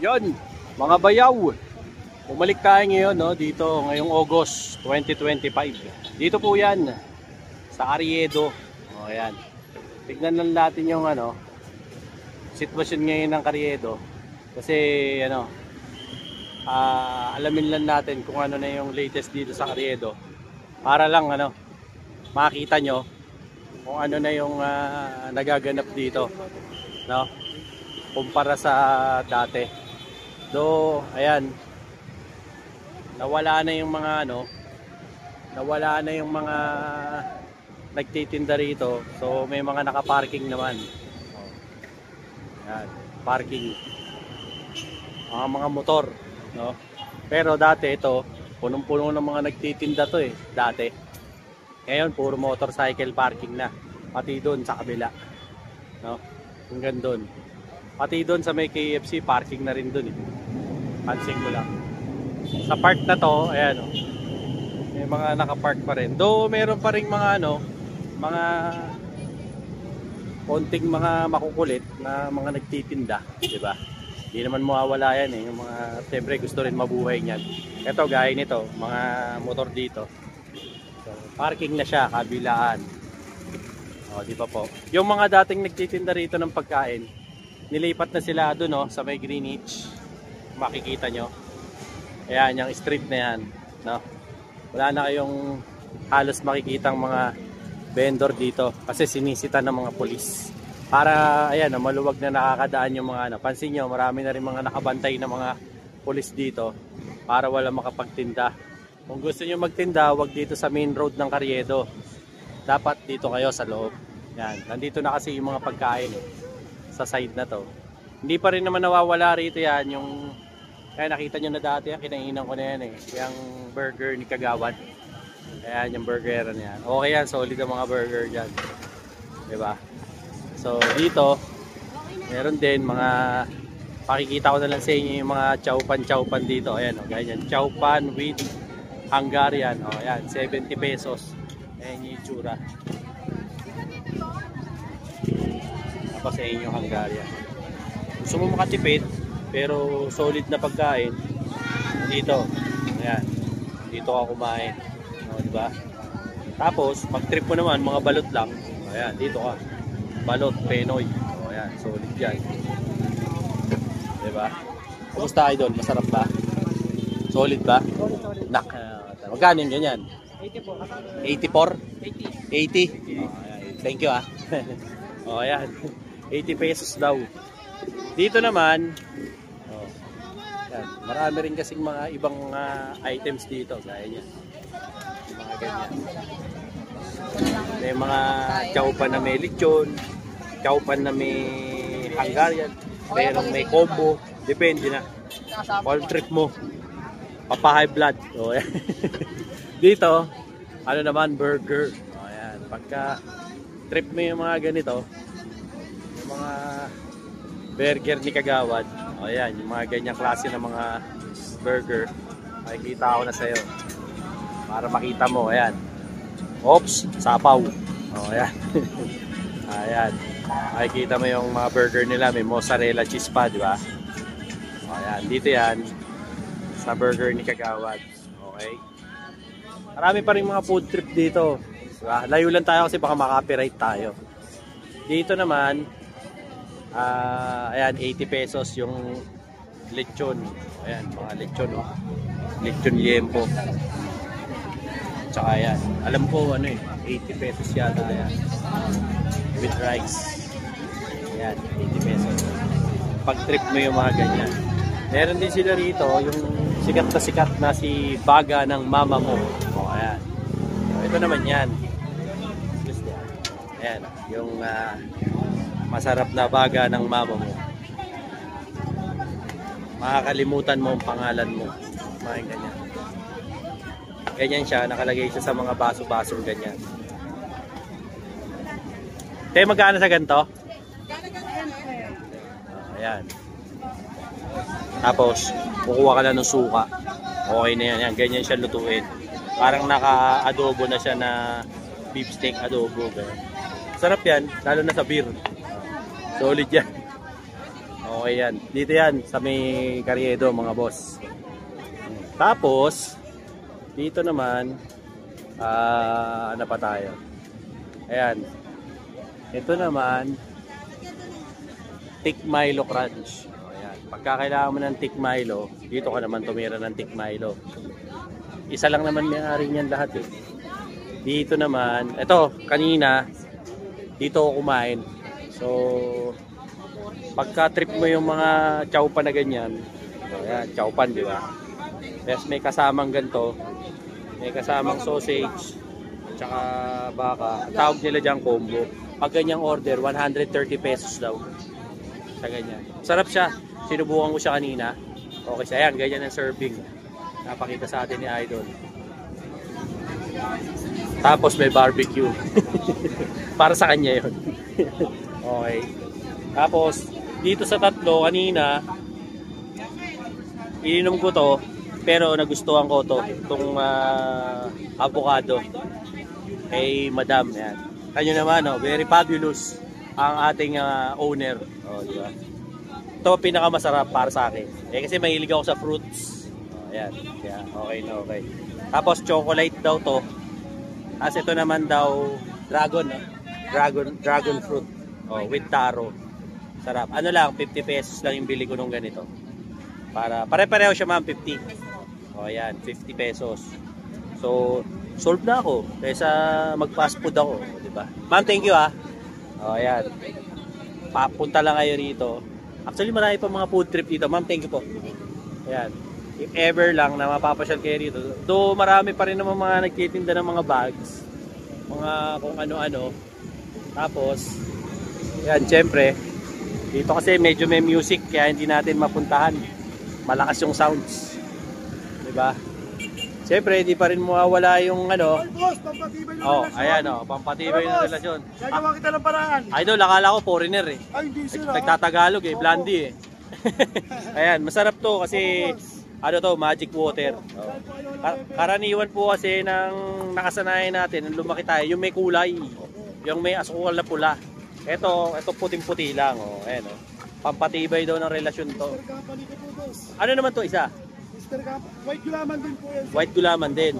Yan, mga bayaw. Bumalik tayo ngayon, no, dito ngayong August 2025. Dito po yan, sa Ariedo. O, yan. Tignan lang natin yung sitwasyon ngayon ng Ariedo. Kasi, alamin lang natin kung ano na yung latest dito sa Ariedo. Para lang, makita nyo kung ano na yung nagaganap dito. No? Kumpara sa dati. Do, ayan. Nawala na yung mga nawala na yung mga nagtitinda rito. So may mga naka-parking naman. Ayan, parking. Mga motor, no? Pero dati ito, punong-puno ng mga nagtitinda to dati. Ngayon puro motorcycle parking na. Pati doon sa kabila. No? Hanggang doon. Pati doon sa may KFC parking na rin doon Pansin ko lang. Sa park na to, ayan may mga nakapark pa rin. Though meron pa rin mga mga konting mga makukulit na mga nagtitinda, di ba? Hindi naman mawawala yan yung mga siyempre gusto rin mabuhay niyan. Ito gaya nito, mga motor dito. So, parking na siya, kabilaan. O, di ba po? Yung mga dating nagtitinda rito ng pagkain, nilipat na sila doon sa may Greenwich. Makikita nyo. Ayan, yung street na yan, no? Wala na kayong halos makikitang mga vendor dito kasi sinisita ng mga pulis. Para, ayan, maluwag na nakakadaan yung mga Pansin nyo, marami na rin mga nakabantay na mga pulis dito para wala makapagtinda. Kung gusto nyo magtinda, wag dito sa main road ng Carriedo. Dapat dito kayo sa loob. Yan, nandito na kasi yung mga pagkain sa side na to. Hindi pa rin naman nawawala rito yan yung kaya nakita nyo na dati yan, kinainan ko na yan yung burger ni Kagawad. Ayan yung burger na yan. Okay yan, solid ang mga burger dyan, diba? So dito meron din mga pakikita ko na lang sa inyo yung mga chowpan dito. Ayan ganyan, chowpan with Hungarian. Ayan, 70 pesos. Ayan yung itsura. Tapos sa inyo Hungarian. Gusto mo makatipid pero solid na pagkain dito. Ayan. Dito ka kumain. Diba? Tapos pag trip mo naman mga balot lang. Ayan, dito ka. Balot, Penoy. Ayan, solid yan. Diba? Kumusta idol? Masarap ba? Solid ba? Solid. Nak. Magkano yung ganyan? 84? 80. 80? Thank you ayan. 80 pesos daw. Dito naman yan, marami rin kasing mga ibang items dito gaya niya. Mga ganyan. May mga chowpan na may lechon, chowpan na may Hungarian, merong may combo, depende na. All trip mo. Papa high blood. Dito, naman burger. Ayan, pagka trip mo yung mga ganito, yung mga burger ni Kagawad. Ayan, yung mga ganyang klase ng mga burger. Makikita ko na sa'yo. Para makita mo, ayan. Oops, sapaw. Ayan. Ayan. Makikita mo yung mga burger nila. May mozzarella cheese pa, di ba? Ayan, dito yan. Sa burger ni Kagawad. Okay. Marami pa rin mga food trip dito. Diba? Layo lang tayo kasi baka makapiright tayo. Dito naman, ayan, 80 pesos yung lechon. Ayan, mga lechon, lechon liempo. Tsaka ayan, alam ko 80 pesos yata ayan. With rice. Ayan, 80 pesos. Pag trip mo yung mga ganyan. Meron din sila rito, yung sikat na si Baga ng Mama Mo. Ayan. Ito naman yan. Ayan, yung masarap na baga ng mama mo. Makakalimutan mo ang pangalan mo. Mga ganyan. Ganyan siya, nakalagay siya sa mga baso-baso ganyan. Kaya magkano sa ganito? Ayan. Tapos, kukuha ka na ng suka. Okay na yan. Ganyan siya lutuin. Parang naka-adobo na siya na beef steak adobo. Ganyan. Sarap yan, lalo na sa beer. Solid yan. Okay yan. Dito yan sa may Carriedo mga boss. Tapos dito naman ano pa tayo? Ayan. Ito naman Thick Milo Crunch. Ayan. Pagka kailangan mo ng Thick Milo, dito ka naman tumira ng Thick Milo. Isa lang naman may-ari niyan lahat eh. Dito naman, ito kanina dito ako kumain. So pagka trip mo yung mga chowpan na ganyan, ayan, chowpan, di ba? Tapos may kasamang ganito, may kasamang sausage, tsaka baka. Tawag nila dyan combo. Pag ganyang order, 130 pesos daw. Sa ganyan. Sarap siya. Sinubukan ko siya kanina. Okay siya. Ayan, ganyan ang serving. Napakita sa atin ni Idol. Tapos may barbecue. Para sa kanya yun. Okay. Tapos, dito sa tatlo, kanina, ininom ko to. Pero nagustuhan ko to. Itong avocado. Kay Madam. Yan. Kanyo naman, oh, very fabulous ang ating owner. Oh, di ba? Ito pinakamasarap para sa akin. Eh kasi mahilig ako sa fruits. Oh, ayan. Kaya okay na okay. Tapos chocolate daw to. As ito naman daw dragon, no? Dragon fruit. Oh, with taro. Sarap. Ano lang, 50 pesos lang yung bili ko nung ganito. Para pare-pareho siya, ma'am, 50. Oh, ayan, 50 pesos. So, solve na ako kaysa mag-fast food ako, di ba? Ma'am, thank you ah. Oh, ayan. Papunta lang kayo rito. Actually, marami pa mga food trip dito. Ma'am, thank you po. Ayan. If ever lang na mapapasyal kayo rito. Though marami pa rin naman mga nagtitinda ng mga bags. Mga kung ano-ano. Tapos, ayan, syempre, dito kasi medyo may music kaya hindi natin mapuntahan. Malakas yung sounds. Di ba? Siyempre, hindi pa rin mawawala yung ano. Boss, pampatibay ng Oh, relasyon. ayan oh, pampatibay ng relasyon. Gagawa kita ng paraan. Idol, akala ko foreigner eh. Ay, hindi sila. Nagtatagalog eh, blondie eh. Ayan, masarap to kasi ano to, magic water. Oh. Karaniwan po kasi ng nakasanayan natin, nung lumaki tayo, yung may kulay, yung may asukal na pula. Ito puting-puti lang. Oh, ayan oh. Pampatibay daw ng relasyon to. Mr. Company ko po, boss. Ano naman to isa? Mr. Company. White gulaman din po yan. White gulaman din.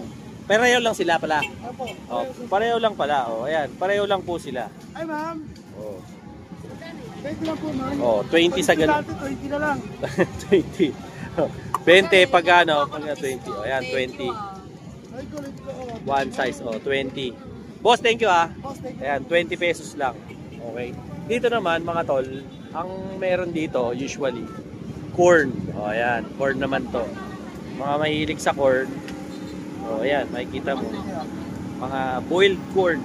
Pareho lang sila pala. Apo. Oh, pareho lang pala. Oh, ayan, pareho lang po sila. Ay, ma'am. Oh. Thank you lang po, ma'am. Oh, 20 sa ganun. 20 na lang. 20. 20 pag ano, pag 20. Oh, ayan, 20. Ay, kulit ko. One size, oh, 20. Boss, thank you ah. Boss, thank you. Ayan, 20 pesos lang. Okay. Dito naman, mga tol, ang meron dito, usually, corn. Oh, ayan, corn naman to. Mga mahilig sa corn. Oh, ayan, makikita mo. Mga boiled corn.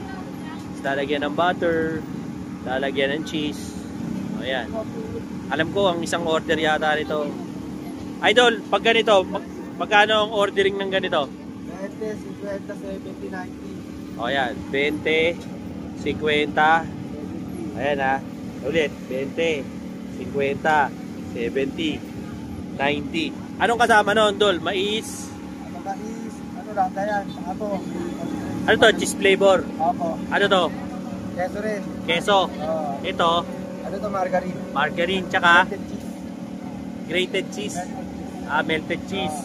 Lalagyan ng butter, lalagyan ng cheese. Oh, ayan. Alam ko, ang isang order yata nito. Idol, pag ganito, magkano ang ordering ng ganito? 20, 50, 70, 90. O yan, 20, 50, ayan ha, ulit, 20, 50, 70, 90. Anong kasama nun, Dol? Mais? Mais, ano lang, dayan, apo. Ano to? Cheese flavor? Apo. Ano to? Keso rin. Queso? Ito, Ano to, margarine? margarine, tsaka Melted cheese. grated cheese. Melted cheese.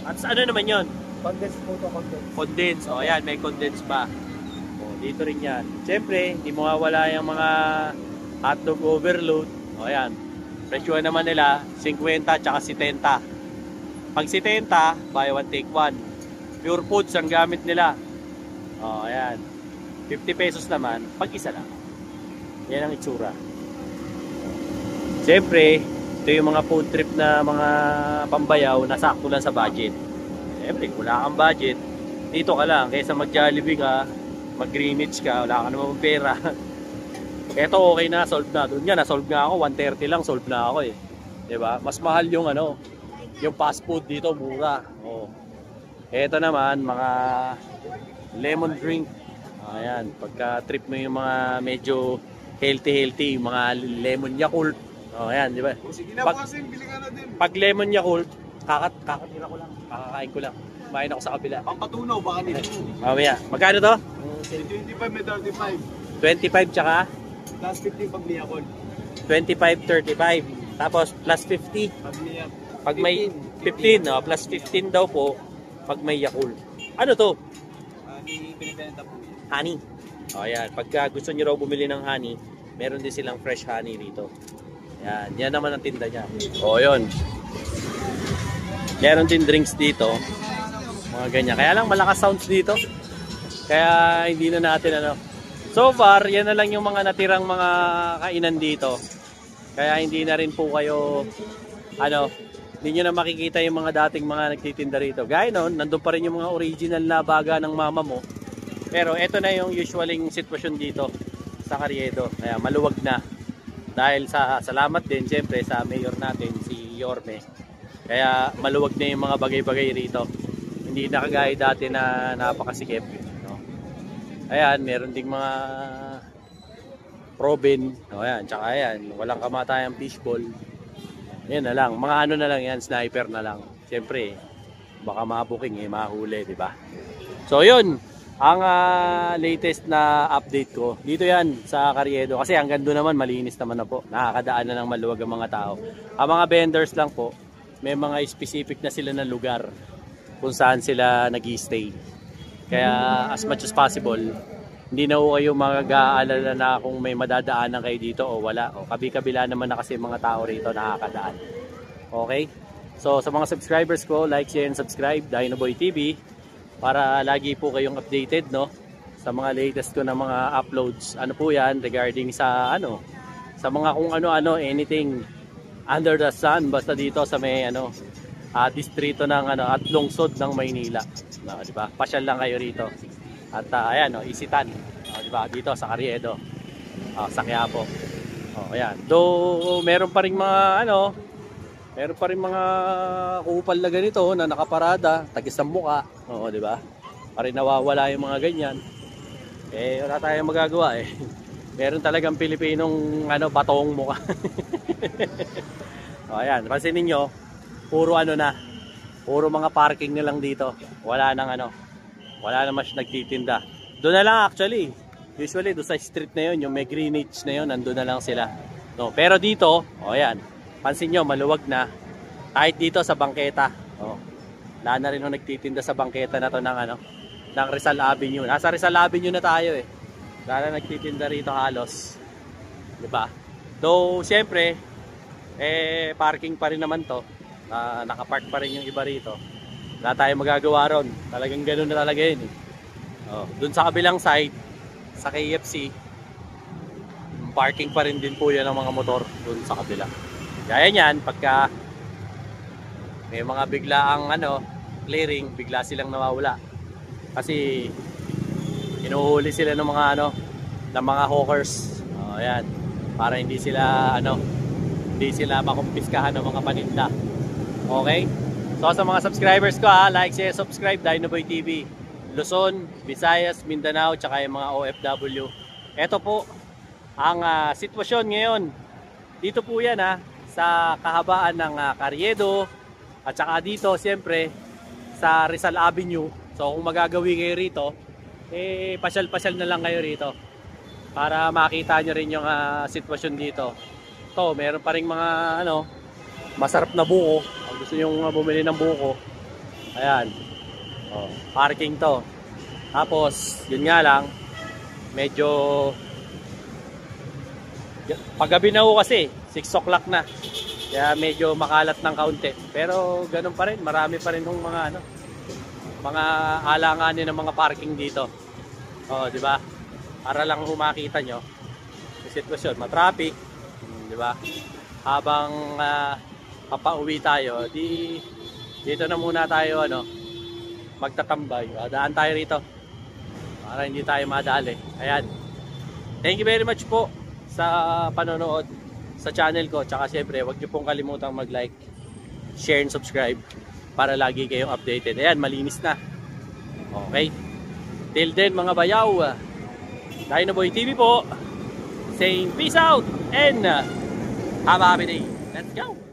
At ano naman yon? Condensed po to, condensed. Condense. O ayan, may condense pa. O, dito rin yan. Siyempre, hindi mawawala yung mga hotdog overload. O ayan, presyo naman nila 50 tsaka 70. Pag 70, buy one take one. Pure foods ang gamit nila. O ayan, 50 pesos naman pag isa lang. Yan ang itsura. Siyempre, ito yung mga food trip na mga pambayaw na sakto lang sa budget. Siyempre, wala kang budget, dito ka lang. Kaysa mag-Jollibee ka, mag-Greenwich ka, wala ka naman pera. Eto okay na, solve na. Doon nga, na-solve nga ako, 130 lang, solve na ako eh. Diba? Mas mahal yung ano, yung fast food dito, mura. Oh. Eto naman, mga lemon drink. Ayan, pagka trip mo yung mga medyo healthy, mga lemon Yakult. Oh, ayan, di ba? Sige na, bossing, bili ka na din. Pag lemon Yakult, kakatira ko lang, kakakain ko lang. Kumain ako sa kabila. Pampatunaw, baka nito. Mamaya, magkano to? 25 may 35. 25 tsaka Plus 15 pag niyakon. 25, 35. Tapos plus 50 Pag niya. pag may 15, no? Plus 15 daw po pag may Yakult. Ano to? Binibenta po yan. Honey. O yan, pagka gusto niyo raw bumili ng honey, meron din silang fresh honey rito. Yan, yan naman ang tinda niya. O yun. Meron din drinks dito. Mga ganyan. Kaya lang malakas sounds dito. Kaya hindi na natin ano. So far, yan na lang yung mga natirang mga kainan dito. Kaya hindi na rin po kayo ano, hindi nyo na makikita yung mga dating mga nagtitinda rito. Gaya nun, nandun pa rin yung mga original na baga ng mama mo. Pero eto na yung usualing sitwasyon dito sa Carriedo. Kaya maluwag na. Dahil sa salamat din siyempre sa mayor natin, si Yorme. Kaya maluwag na yung mga bagay-bagay rito. Hindi na kagaya dati na napakasikip. No? Ayan, meron ding mga Robin. O ayan, tsaka ayan, walang kamatayang fishball. Yan na lang, mga ano na lang yan, sniper na lang. Siyempre, baka mabuking mahuli, di ba? So yun, ang latest na update ko. Dito yan sa Carriedo. Kasi hanggang doon naman, malinis naman na po. Nakakadaan na ng maluwag ang mga tao. Ang mga vendors lang po, may mga specific na sila na lugar kung saan sila nag-i-stay. Kaya as much as possible, hindi na ho kayo mag-aalala na kung may madadaanan kayo dito o wala. O kabi-kabila naman na kasi mga tao rito nakakadaan. Okay? So sa mga subscribers ko, like, share, and subscribe, Dinoboy TV, para lagi po kayong updated, no, sa mga latest ko na mga uploads. Ano po yan regarding sa ano, sa mga kung ano-ano, anything under the sun, basta dito sa may ano, distrito ng ano, at lungsod ng Maynila. No, di ba? Pasyal lang kayo rito. At ayan, no, Isitan, di ba? Dito sa Carriedo, sa Quiapo. Ayan. Though meron pa ring mga ano, meron pa ring mga kupal na ganito na nakaparada, tagis ang muka. Oo, di ba? Parin nawawala yung mga ganyan. Eh, wala tayong magagawa eh. Meron talagang Pilipinong ano, batong muka. Ayan, pansin niyo, puro ano na, puro mga parking na lang dito. Wala nang ano, wala na mas nagtitinda. Doon na lang actually. Usually doon sa street na yun, yung may greenage na yun, nandun na lang sila. No, pero dito, ayan, pansin nyo, maluwag na. Kahit dito sa bangketa. Wala na rin yung nagtitinda sa bangketa na to ng ano, ng Rizal Avenue. Nasa Rizal Avenue na tayo eh. Wala na nagtitinda rito halos. 'Di ba? Though siyempre parking pa rin naman to. Nakapark pa rin yung iba rito. Wala tayong magagawa ron. Talagang ganoon na talaga yun eh. Doon sa kabilang side, sa KFC, parking pa rin din po yan ng mga motor doon sa kabila. Gaya niyan, pagka may mga biglaang ano, clearing, bigla silang nawawala. Kasi hinuhuli sila ng mga ano, ng mga hawkers. Ayan, para hindi sila ano, hindi sila makumpiskahan ng mga paninda. Okay? So sa mga subscribers ko like, share, subscribe, Dinoboy TV. Luzon, Visayas, Mindanao, tsaka yung mga OFW. Ito po ang sitwasyon ngayon. Dito po yan sa kahabaan ng Carriedo. At saka dito siyempre sa Rizal Avenue. So kung magagawi kayo rito, pasyal-pasyal na lang kayo rito para makita nyo rin yung sitwasyon dito. Ito, meron pa rin mga ano, masarap na buko. Kung gusto nyo bumili ng buko, ayan, parking to. Tapos yun nga lang, medyo paggabi na ho kasi 6 o'clock na. Kaya medyo makalat ng kaunti. Pero ganun pa rin, marami pa rin yung mga ano, mga alanganin ng mga parking dito. Di ba? Para lang makita nyo yung sitwasyon, matraffic, di ba? Habang papauwi tayo, dito na muna tayo ano, magtatambay. Daan tayo rito para hindi tayo madali. Ayan. Thank you very much po sa panonood sa channel ko. Tsaka syempre, huwag niyo pong kalimutang mag-like, share, and subscribe para lagi kayong updated. Ayan, malinis na. Okay? Till then mga bayaw, Dinoboy TV po, saying peace out and have a happy day. Let's go!